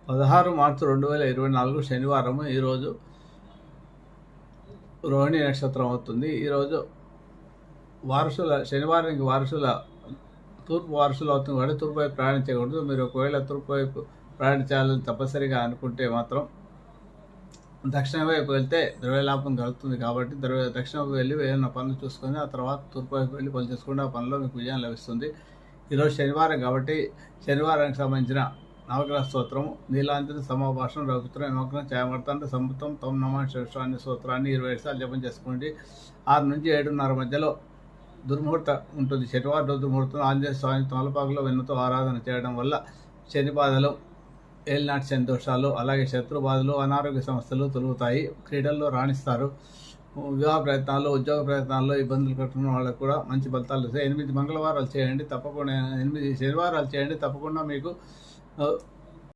16 మార్చి 2024 శనివారం. ఈరోజు రోహిణి నక్షత్రం అవుతుంది. ఈరోజు శనివారానికి వారసుల తూర్పు వారసులు అవుతుంది కాబట్టి తూర్పు వైపు ప్రయాణించకూడదు. మీరు ఒకవేళ తూర్పు వైపు ప్రయాణించాలని తప్పనిసరిగా అనుకుంటే మాత్రం దక్షిణ వైపు వెళ్తే ద్రవ్యలాభం కలుగుతుంది. కాబట్టి దక్షిణ వైపు వెళ్ళి ఏదైనా పనులు చూసుకొని ఆ తర్వాత తూర్పు వైపు వెళ్ళి పనులు చేసుకుంటే ఆ పనిలో మీకు విజయం లభిస్తుంది. ఈరోజు శనివారం కాబట్టి శనివారానికి సంబంధించిన నవగ్రహ స్తోత్రం నీలాంజన సమాభాషణ రఘుత్రం నవగ్రహం ఛాయమర్తంటే సముద్రం తమ నమాన్ శివాన్ని స్తోత్రాన్ని 27 సార్లు జపం చేసుకోండి. 6 నుంచి 7:30 మధ్యలో దుర్ముహూర్తం ఉంటుంది. శనివారం రోజు దుర్ముహూర్తం ఆంజనేయ స్వామి తమలపాకులో వెన్నతో ఆరాధన చేయడం వల్ల శని బాధలు, ఏలినాటి శని దోషాలు, అలాగే శత్రు బాధలు, అనారోగ్య సమస్యలు తొలుగుతాయి. క్రీడల్లో రాణిస్తారు. వివాహ ప్రయత్నాలు, ఉద్యోగ ప్రయత్నాల్లో ఇబ్బందులు కట్టుకున్న వాళ్ళకు కూడా మంచి ఫలితాలు వస్తాయి. 8 మంగళవారాలు చేయండి తప్పకుండా, 8 శనివారాలు చేయండి తప్పకుండా మీకు